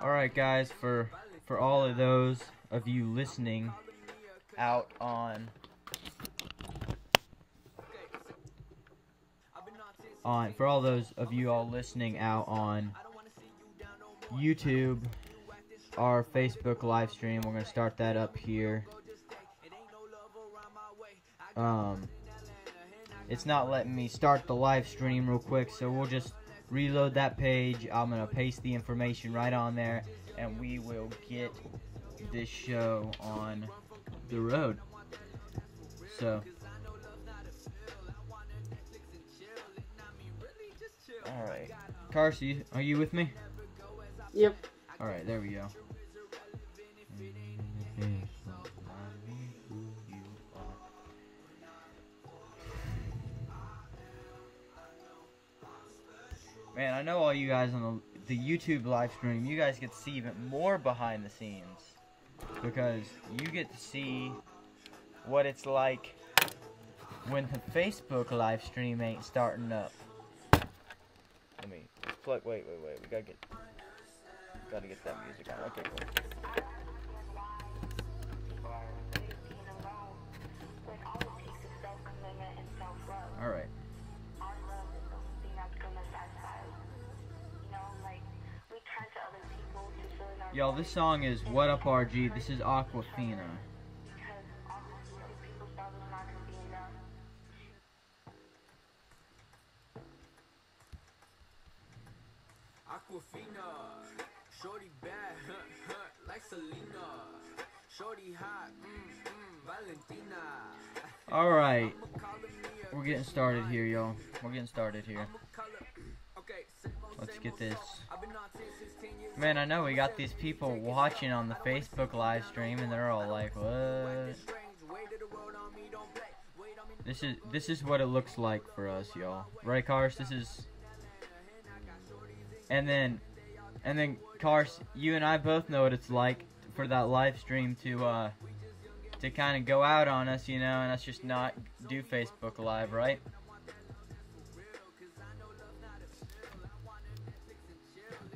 Alright guys, for all of those of you listening out on for all those of you all listening out on YouTube, our Facebook live stream, we're gonna start that up here. It's not letting me start the live stream real quick, so we'll just reload that page. I'm gonna paste the information right on there, and we will get this show on the road. So, alright. Carsey, are you with me? Yep. Alright, there we go. Man, I know all you guys on the YouTube live stream, you guys get to see even more behind the scenes. Because you get to see what it's like when the Facebook live stream ain't starting up. Let me plug, wait, we gotta get that music on. Okay, cool. Alright. Y'all, this song is What Up RG. This is Aquafina. Aquafina, shorty bad, like Selena, shorty hot, Valentina. Alright, we're getting started here, y'all. We're getting started here. Let's get this. Man, I know we got these people watching on the Facebook live stream, and they're all like, "What?" This is what it looks like for us, y'all. Right, Cars? This is. And then, Cars, you and I both know what it's like for that live stream to kind of go out on us, you know, and us just not do Facebook Live, right?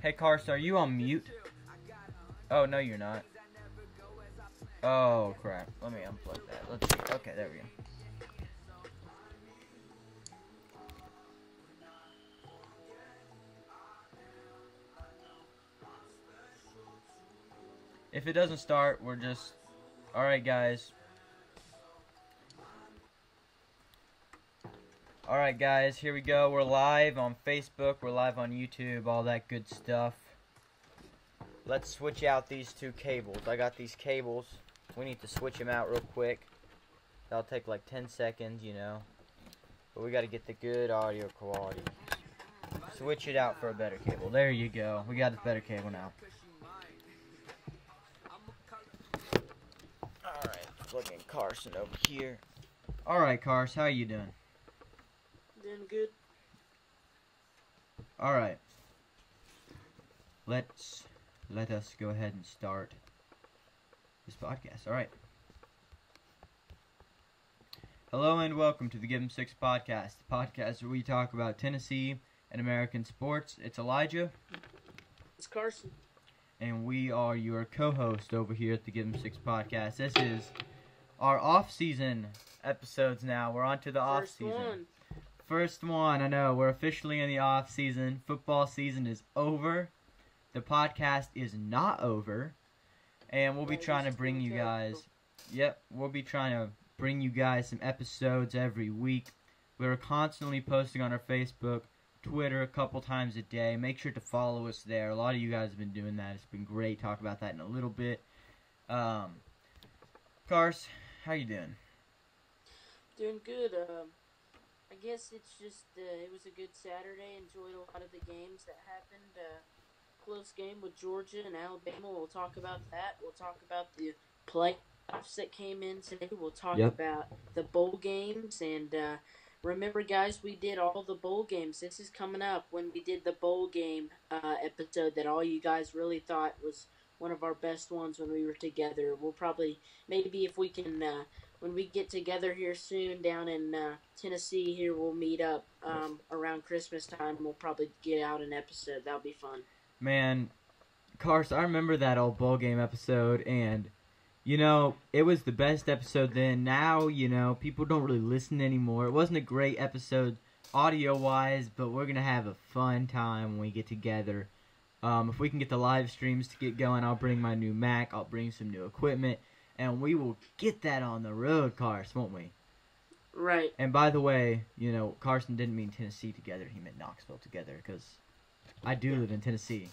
Hey, Cars, are you on mute? Oh, no, you're not. Oh, crap. Let me unplug that. Let's see. Okay, there we go. If it doesn't start, we're just... Alright, guys. Alright, guys, here we go. We're live on Facebook. We're live on YouTube. All that good stuff. Let's switch out these two cables. I got these cables. We need to switch them out real quick. That'll take like 10 seconds, you know. But we got to get the good audio quality. Switch it out for a better cable. There you go. We got a better cable now. Alright, plugging Carson over here. Alright, Carson, how you doing? Doing good. Alright. Let us go ahead and start this podcast. Alright. Hello and welcome to the Give 'em Six podcast. The podcast where we talk about Tennessee and American sports. It's Elijah. It's Carson. And we are your co-host over here at the Give 'em Six podcast. This is our off-season episodes now. We're on to the off-season. First one, I know. We're officially in the off-season. Football season is over. The podcast is not over. And we'll be trying to bring you guys... Yep, we'll be trying to bring you guys some episodes every week. We're constantly posting on our Facebook, Twitter a couple times a day. Make sure to follow us there. A lot of you guys have been doing that. It's been great. Talk about that in a little bit. Cars, how you doing? Doing good. I guess it's just, it was a good Saturday. Enjoyed a lot of the games that happened. Close game with Georgia and Alabama. We'll talk about that. We'll talk about the playoffs that came in today. We'll talk about the bowl games. And remember, guys, we did all the bowl games. This is coming up when we did the bowl game episode that all you guys really thought was one of our best ones when we were together. We'll probably, maybe if we can when we get together here soon down in Tennessee, here we'll meet up around Christmas time. We'll probably get out an episode. That'll be fun. Man, Carson, I remember that old bowl game episode, and it was the best episode then. Now, people don't really listen anymore. It wasn't a great episode audio-wise, but we're going to have a fun time when we get together. If we can get the live streams to get going, I'll bring my new Mac. I'll bring some new equipment, and we will get that on the road, Carson, won't we? Right. And by the way, Carson didn't mean Tennessee together. He meant Knoxville together, because I do live in Tennessee.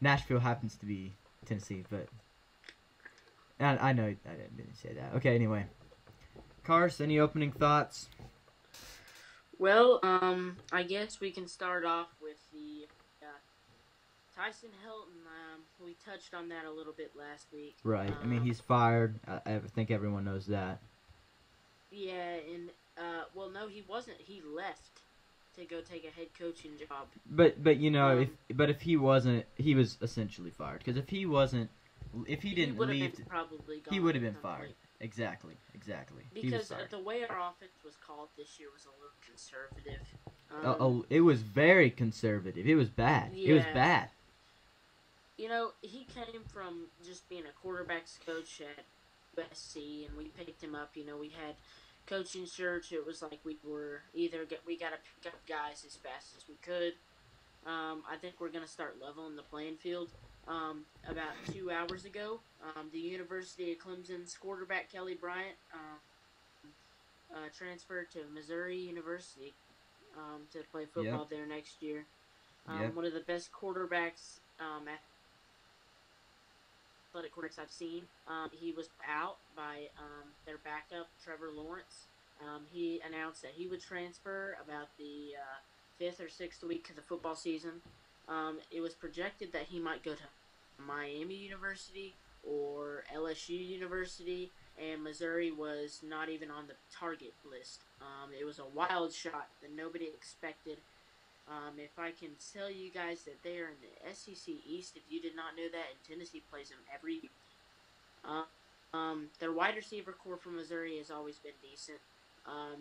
Nashville happens to be Tennessee, but I know I didn't say that. Okay, anyway. Carson, any opening thoughts? Well, I guess we can start off with the Tyson Hilton. We touched on that a little bit last week. Right. I mean, he's fired. I think everyone knows that. Yeah, and no, he wasn't. He left to go take a head coaching job. But if he wasn't, he was essentially fired. Because if he didn't leave, he would have been fired. Exactly. Because the way our offense was called this year was a little conservative. It was very conservative. It was bad. Yeah. It was bad. He came from just being a quarterback's coach at USC, and we picked him up. We had coaching search. It was like we got to pick up guys as fast as we could. I think we're going to start leveling the playing field. About 2 hours ago, the University of Clemson's quarterback Kelly Bryant transferred to Missouri University to play football there next year. One of the best quarterbacks, athletic quarterbacks I've seen. He was out by their backup, Trevor Lawrence. He announced that he would transfer about the 5th or 6th week of the football season. It was projected that he might go to Miami University or LSU University, and Missouri was not even on the target list. It was a wild shot that nobody expected. If I can tell you guys that they are in the SEC East, if you did not know that, and Tennessee plays them every year. Their wide receiver core from Missouri has always been decent.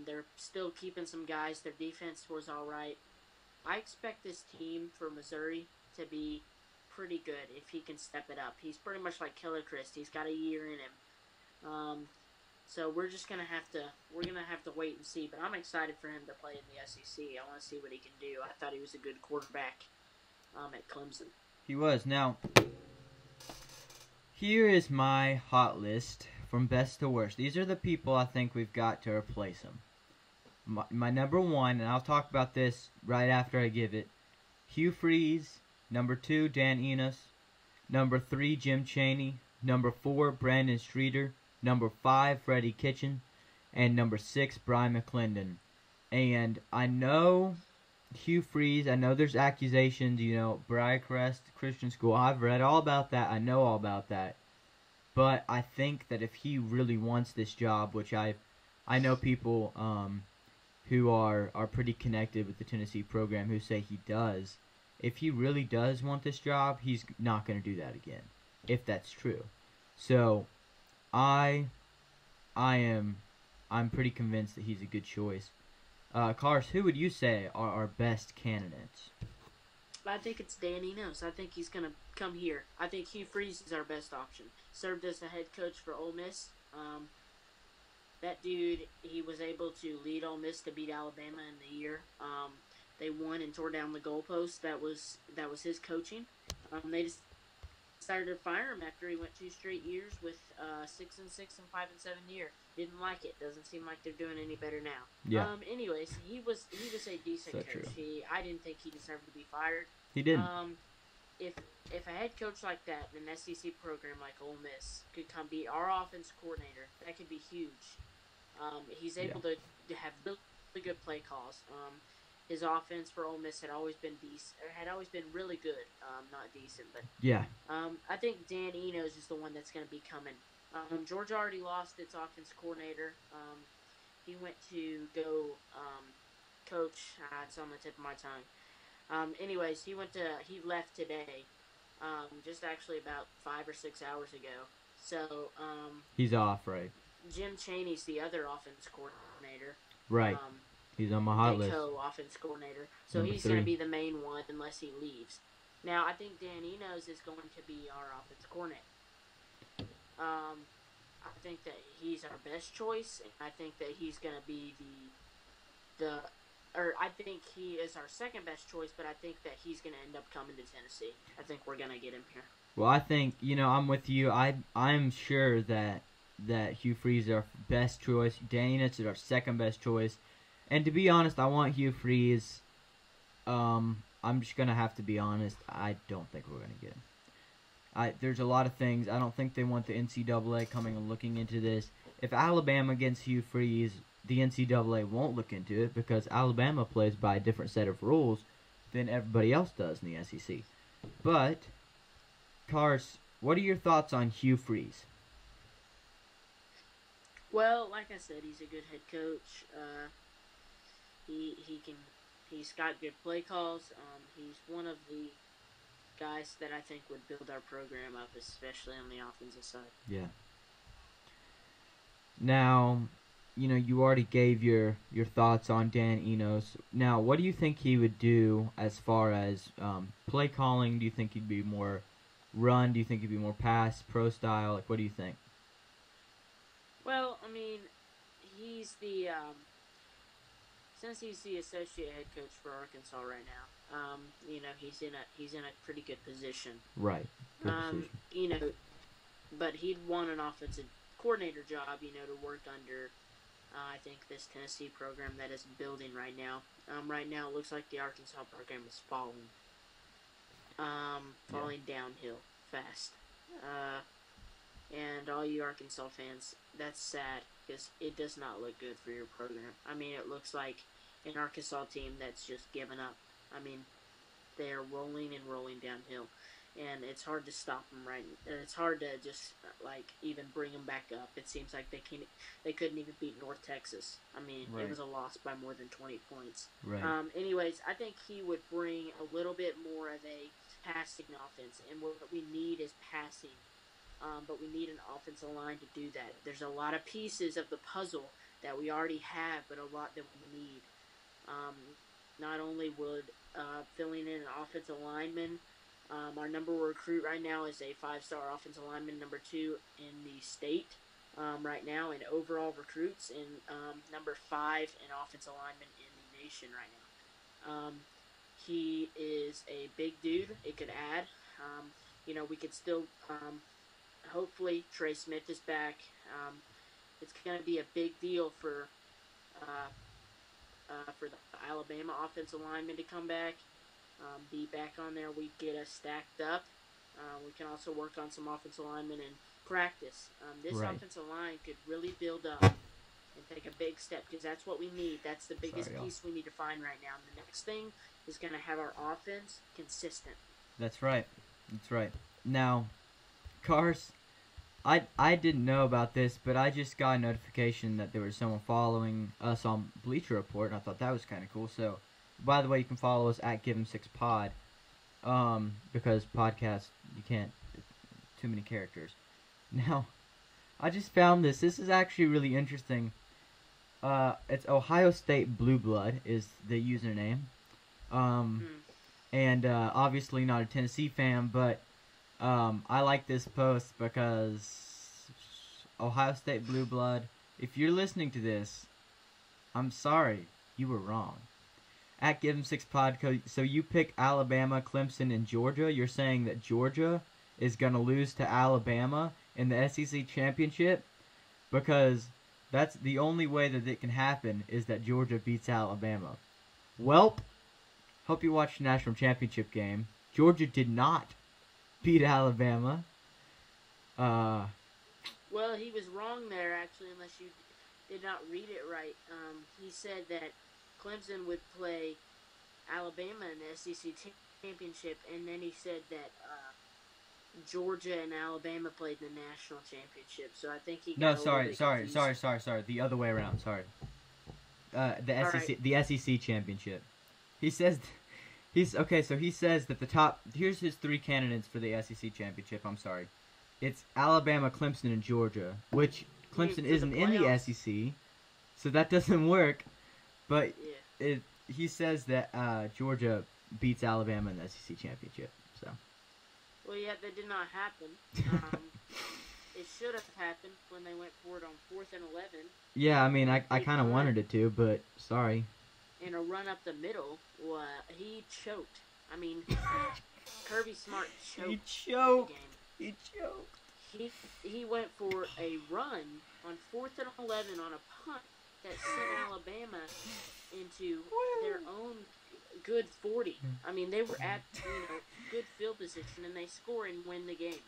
They're still keeping some guys. Their defense was all right. I expect this team for Missouri to be pretty good if he can step it up. He's pretty much like Killer Chris. He's got a year in him. So we're gonna have to wait and see. But I'm excited for him to play in the SEC. I want to see what he can do. I thought he was a good quarterback at Clemson. He was. Now, here is my hot list from best to worst. These are the people I think we've got to replace him. My number one, and I'll talk about this right after I give it, Hugh Freeze. Number 2, Dan Enos. Number 3, Jim Chaney. Number 4, Brandon Streeter. Number 5, Freddie Kitchen. And number 6, Brian McClendon. And I know Hugh Freeze, I know there's accusations, Briarcrest Christian School. I've read all about that. I know all about that. But I think that if he really wants this job, which I know people who are pretty connected with the Tennessee program who say he does. If he really does want this job, he's not going to do that again, if that's true. So, I'm pretty convinced that he's a good choice. Cars, who would you say are our best candidates? I think it's Dan Enos. I think he's going to come here. I think Hugh Freeze is our best option. Served as the head coach for Ole Miss. That dude, he was able to lead Ole Miss to beat Alabama in the year. They won and tore down the goalpost. That was his coaching. They just decided to fire him after he went 2 straight years with 6-6 and 5-7 year. Didn't like it. Doesn't seem like they're doing any better now. Yeah. Anyways, he was a decent coach. I didn't think he deserved to be fired. He didn't. If a head coach like that in an SEC program like Ole Miss could come be our offense coordinator, that could be huge. He's able to have really good play calls. His offense for Ole Miss had always been really good, not decent, but yeah. I think Dan Enos is the one that's going to be coming. Georgia already lost its offense coordinator. He went to go coach. It's on the tip of my tongue. Anyways, he left today, just actually about 5 or 6 hours ago. So he's off, right? Jim Chaney's the other offense coordinator. Right. He's on my hot list. Co-offense coordinator. So Number he's 3. going to be the main one unless he leaves. Now, I think Dan Enos is going to be our offense coordinator. I think that he's our best choice, and I think that he's going to be I think he is our second best choice, but I think that he's going to end up coming to Tennessee. I think we're going to get him here. Well, I think, I'm with you. I'm sure that Hugh Freeze is our best choice. Dan Enos is our second best choice. And to be honest, I want Hugh Freeze. I'm just going to have to be honest. I don't think we're going to get him. There's a lot of things. I don't think they want the NCAA coming and looking into this. If Alabama gets Hugh Freeze, the NCAA won't look into it because Alabama plays by a different set of rules than everybody else does in the SEC. But, Cars, what are your thoughts on Hugh Freeze? Well, like I said, he's a good head coach. He's got good play calls. He's one of the guys that I think would build our program up, especially on the offensive side. Yeah. Now, you already gave your thoughts on Dan Enos. Now, what do you think he would do as far as play calling? Do you think he'd be more run? Do you think he'd be more pass, pro style? Like, what do you think? Well, I mean, he's the since he's the associate head coach for Arkansas right now. He's in a pretty good position. Right. Good position. But he'd want an offensive coordinator job, to work under. I think this Tennessee program that is building right now. Right now, it looks like the Arkansas program is falling downhill fast. And all you Arkansas fans, that's sad because it does not look good for your program. I mean, it looks like an Arkansas team that's just given up. I mean, they are rolling and rolling downhill, and it's hard to stop them. Right, it's hard to just even bring them back up. It seems like they couldn't even beat North Texas. I mean, right. It was a loss by more than 20 points. Right. Anyways, I think he would bring a little bit more of a passing offense, and what we need is passing. But we need an offensive line to do that. There's a lot of pieces of the puzzle that we already have, but a lot that we need. Not only would filling in an offensive lineman, our number one recruit right now is a 5-star offensive lineman, number 2 in the state right now in overall recruits, and number 5 in offensive lineman in the nation right now. He is a big dude. It could add. We could still... hopefully, Trey Smith is back. It's going to be a big deal for the Alabama offensive lineman to come back, be back on there. We get us stacked up. We can also work on some offensive linemen in practice. This offensive line could really build up and take a big step because that's what we need. That's the biggest piece we need to find right now. And the next thing is going to have our offense consistent. That's right. Now, Cars, I didn't know about this, but I just got a notification that there was someone following us on Bleacher Report, and I thought that was kind of cool. So, by the way, you can follow us at GiveHim6Pod, because podcast, you can't, too many characters. Now, I just found this. This is actually really interesting. It's Ohio State Blue Blood is the username. And obviously not a Tennessee fan, but I like this post because Ohio State Blue Blood, if you're listening to this, I'm sorry, you were wrong. At GiveHim6Pod, so you pick Alabama, Clemson, and Georgia. You're saying that Georgia is going to lose to Alabama in the SEC championship? Because that's the only way that it can happen is that Georgia beats Alabama. Welp, hope you watched the national championship game. Georgia did not beat Alabama. Well, he was wrong there, actually, unless you did not read it right. He said that Clemson would play Alabama in the SEC championship, and then he said that Georgia and Alabama played in the national championship. So I think he got sorry. The other way around. Sorry. The SEC championship. He says. So he says that the top... Here's his 3 candidates for the SEC championship. I'm sorry. It's Alabama, Clemson, and Georgia. Which Clemson for the isn't in the playoffs. SEC, so that doesn't work. But Yeah. he says that Georgia beats Alabama in the SEC championship. So. Well, yeah, that did not happen. It should have happened when they went for it on 4th and 11. Yeah, I mean, I kind of wanted it to, but sorry. In a run up the middle, he choked. I mean, Kirby Smart choked. He choked. The game. He choked. He went for a run on 4th and 11 on a punt that sent Alabama into their own good 40. I mean, they were at good field position, and they score and win the game.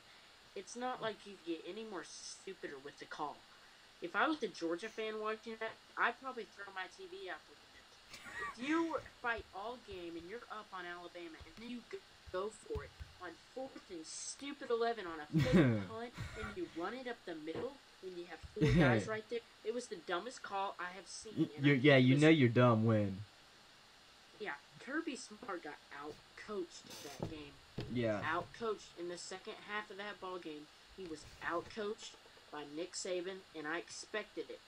It's not like you get any more stupider with the call. If I was a Georgia fan watching that, I'd probably throw my TV out the window. If you fight all game and you're up on Alabama and then you go for it on 4th and stupid 11 on a fake punt and you run it up the middle when you have 4 guys right there, it was the dumbest call I have seen. You're dumb when. Yeah, Kirby Smart got out-coached that game. Yeah. Out-coached in the second half of that ball game. He was out-coached by Nick Saban, and I expected it.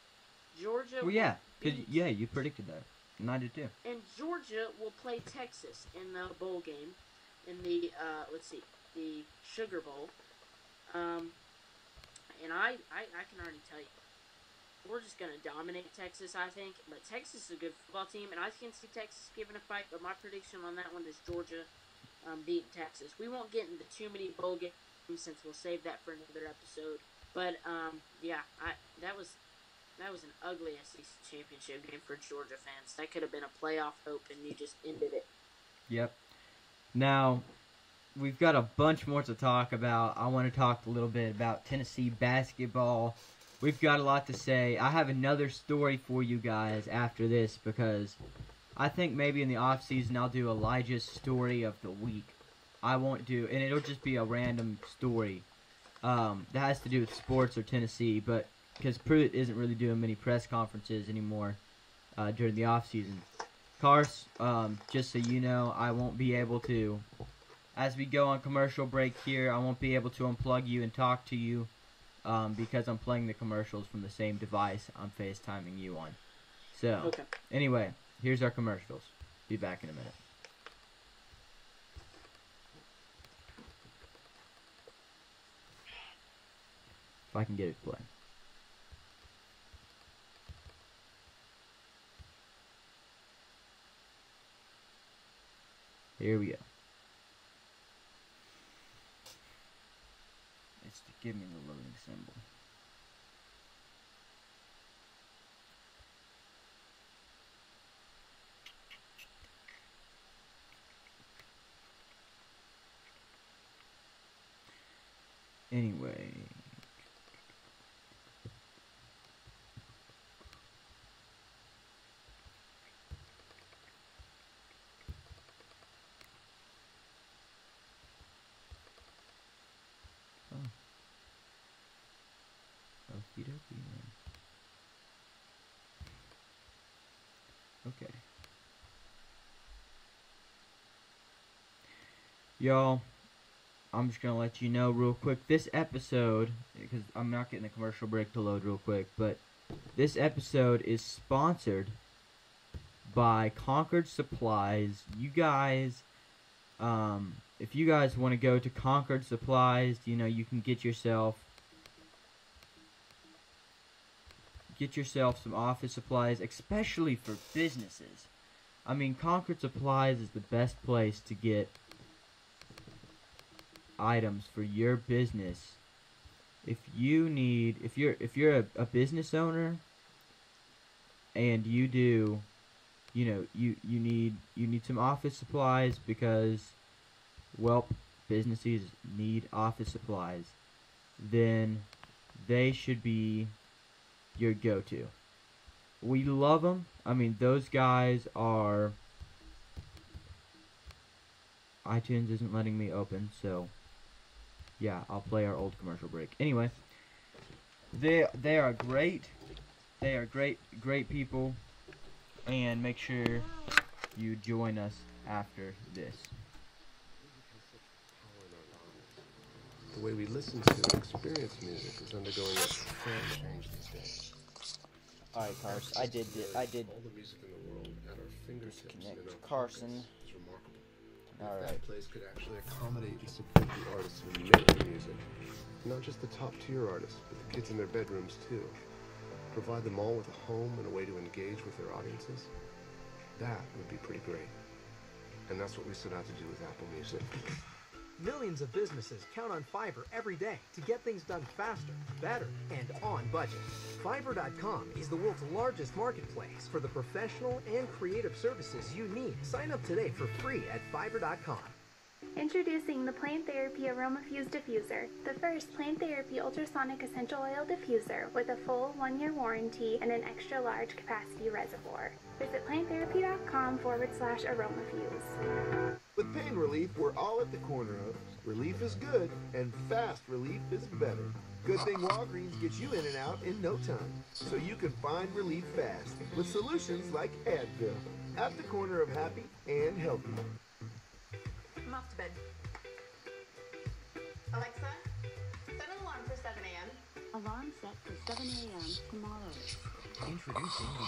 Georgia. Well, yeah, you predicted that, and I did too. And Georgia will play Texas in the bowl game, in the the Sugar Bowl. And I can already tell you, we're just going to dominate Texas, I think. But Texas is a good football team, and I can see Texas giving a fight. But my prediction on that one is Georgia beating Texas. We won't get into too many bowl games since we'll save that for another episode. But that was an ugly SEC championship game for Georgia fans. That could have been a playoff hope, and you just ended it. Yep. Now, we've got a bunch more to talk about. I want to talk a little bit about Tennessee basketball. We've got a lot to say. I have another story for you guys after this because I think maybe in the offseason I'll do Elijah's story of the week. I won't do, and it'll just be a random story that has to do with sports or Tennessee, but because Pruitt isn't really doing many press conferences anymore during the offseason. Cars, just so you know, I won't be able to, as we go on commercial break here, I won't be able to unplug you and talk to you because I'm playing the commercials from the same device I'm FaceTiming you on. So, Okay. Anyway, here's our commercials. Be back in a minute. If I can get it to play. Here we go. It's to give me the loading symbol. Anyway. Okie dokie, man. Okay. Y'all, I'm just going to let you know real quick. This episode, because I'm not getting the commercial break to load real quick, but this episode is sponsored by Concord Supplies. You guys, if you guys want to go to Concord Supplies, you know, you can get yourself some office supplies, especially for businesses. I mean, Concord Supplies is the best place to get items for your business. If you're a business owner and you do, you know, you need some office supplies because, well, businesses need office supplies, then they should be your go-to. We love them. I mean, those guys are... iTunes isn't letting me open, so yeah, I'll play our old commercial break. Anyway, they are great. They are great people, and make sure you join us after this. The way we listen to and experience music is undergoing a profound change these days. Alright, Carson, I did. All the music in the world at our fingertips Disconnect and in our Carson. pockets is remarkable. And All if right. that place could actually accommodate and support the artists who make the music, not just the top-tier artists, but the kids in their bedrooms too. Provide them all with a home and a way to engage with their audiences, that would be pretty great. And that's what we set out to do with Apple Music. Millions of businesses count on Fiverr every day to get things done faster, better, and on budget. Fiverr.com is the world's largest marketplace for the professional and creative services you need. Sign up today for free at Fiverr.com. Introducing the Plant Therapy Aroma Fuse Diffuser, the first Plant Therapy Ultrasonic Essential Oil Diffuser with a full 1-year warranty and an extra large capacity reservoir. Visit planttherapy.com/aromafuse. With pain relief, we're all at the corner of relief is good and fast relief is better. Good thing Walgreens gets you in and out in no time, so you can find relief fast with solutions like Advil. At the corner of happy and healthy. I'm off to bed. Alexa, set an alarm for 7 a.m. Alarm set for 7 a.m. tomorrow. Introducing the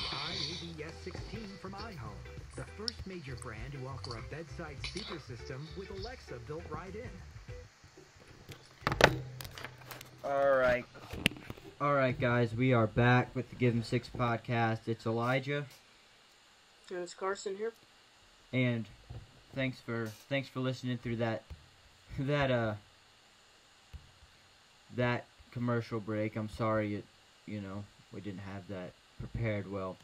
iABS 16 from iHome, the first major brand to offer a bedside speaker system with Alexa built right in. Alright, guys, we are back with the Give 'em 6 podcast. It's Elijah. And it's Carson here. And thanks for listening through that commercial break. I'm sorry we didn't have that prepared well.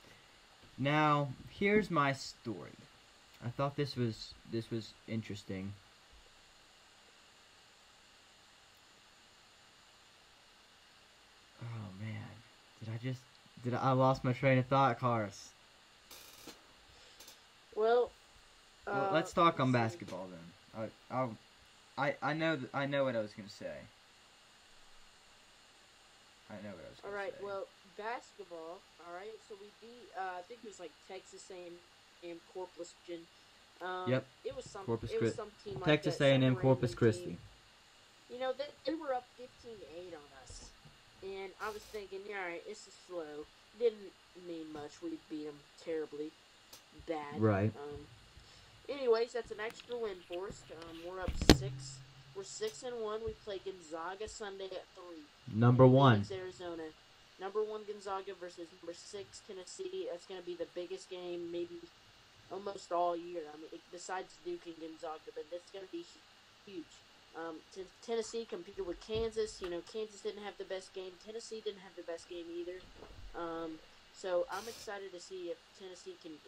Now, here's my story. I thought this was interesting. Oh man, I lost my train of thought, Cars. Well, let's talk on basketball then. I know what I was gonna say. All right. Well, basketball. All right. So we beat. I think it was like Texas A&M Corpus Christi. Yep. It was some. Corpus it was Christi. some team like Texas that, A&M some Corpus random Christi. team. You know, they were up 15-8 on us, and I was thinking, all right, this is slow. Didn't mean much. We beat them terribly bad. Right. Anyways, that's an extra win for us. We're up 6. We're 6-1. We play Gonzaga Sunday at 3. Number 1. Phoenix, Arizona. Number 1 Gonzaga versus number 6 Tennessee. That's going to be the biggest game maybe almost all year. I mean, besides Duke and Gonzaga, but that's going to be huge. Tennessee competed with Kansas. You know, Kansas didn't have the best game. Tennessee didn't have the best game either. So I'm excited to see if Tennessee can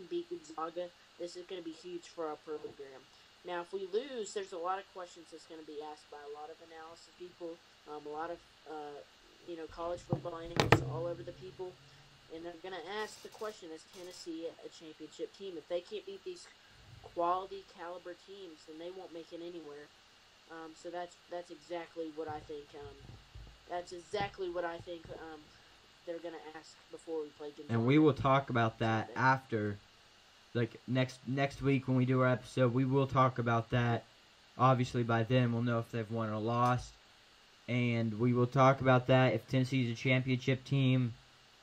beat Gonzaga. This is going to be huge for our program. Now, if we lose, there's a lot of questions that's going to be asked by a lot of analysis people, a lot of college football analysts all over the people, and they're going to ask the question: is Tennessee a championship team? If they can't beat these quality caliber teams, then they won't make it anywhere. So that's exactly what I think. They're going to ask before we play Gonzaga. And we will talk about that after, like, next week when we do our episode. We will talk about that. Obviously, by then, we'll know if they've won or lost. And we will talk about that. If Tennessee's a championship team,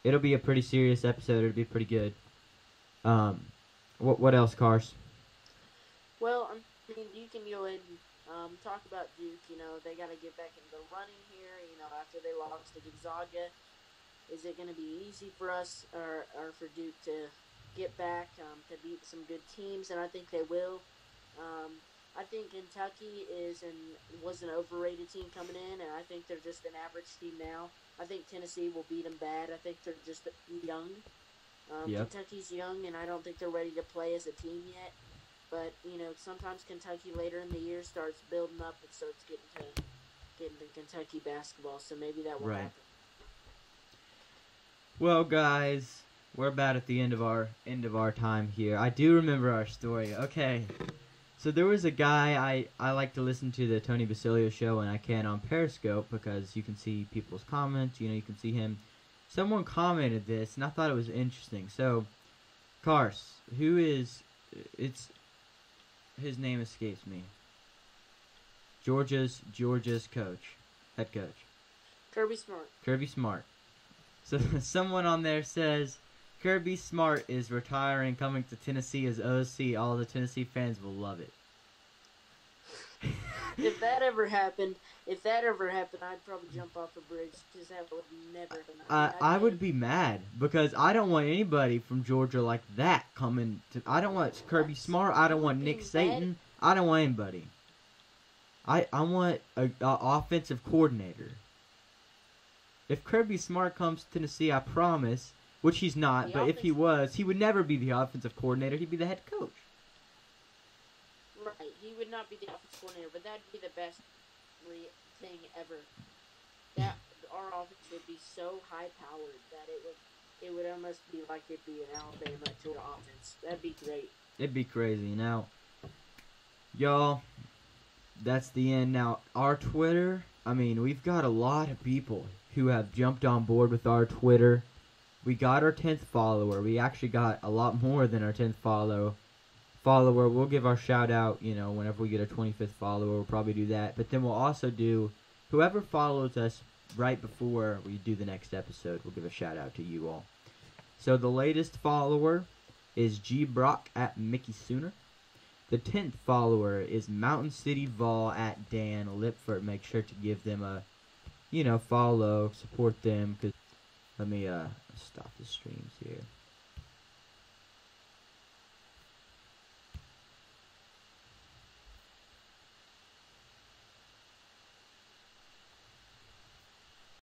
it'll be a pretty serious episode. It'll be pretty good. What else, Cars? Well, I mean, you can go and talk about Duke. You know, they got to get back in the running here. You know, after they lost to Gonzaga, is it going to be easy for us or for Duke to get back to beat some good teams? And I think they will. I think Kentucky was an overrated team coming in, and I think they're just an average team now. I think Tennessee will beat them bad. I think they're just young. Yep. Kentucky's young, and I don't think they're ready to play as a team yet. But, you know, sometimes Kentucky later in the year starts building up and starts getting to Kentucky basketball, so maybe that will happen. Well, guys, we're about at the end of our time here. I do remember our story. Okay. So there was a guy, I like to listen to the Tony Basilio show, and I can on Periscope because you can see people's comments. You know, you can see him. Someone commented this, and I thought it was interesting. So, Cars, his name escapes me. Georgia's coach, head coach. Kirby Smart. So someone on there says Kirby Smart is retiring, coming to Tennessee as OC. All the Tennessee fans will love it. If that ever happened, I'd probably jump off a bridge because that would never happen. I would be mad because I don't want anybody from Georgia like that coming to. I don't want Kirby Smart. I don't want Nick Saban. I don't want anybody. I want a offensive coordinator. If Kirby Smart comes to Tennessee, I promise, which he's not, but if he was, he would never be the offensive coordinator. He'd be the head coach. Right, he would not be the offensive coordinator, but that'd be the best thing ever. That our offense would be so high-powered that it would almost be like it'd be an Alabama Georgia offense. That'd be great. It'd be crazy. Now, y'all, that's the end. Now, our Twitter, I mean, we've got a lot of people who have jumped on board with our Twitter. We got our 10th follower. We actually got a lot more than our 10th follower. We'll give our shout out, whenever we get our 25th follower, we'll probably do that. But then we'll also do, whoever follows us right before we do the next episode, we'll give a shout out to you all. So the latest follower is G Brock at Mickey Sooner. The 10th follower is Mountain City Vol at Dan Lipford. Make sure to give them a, follow, support them. Let me stop the streams here.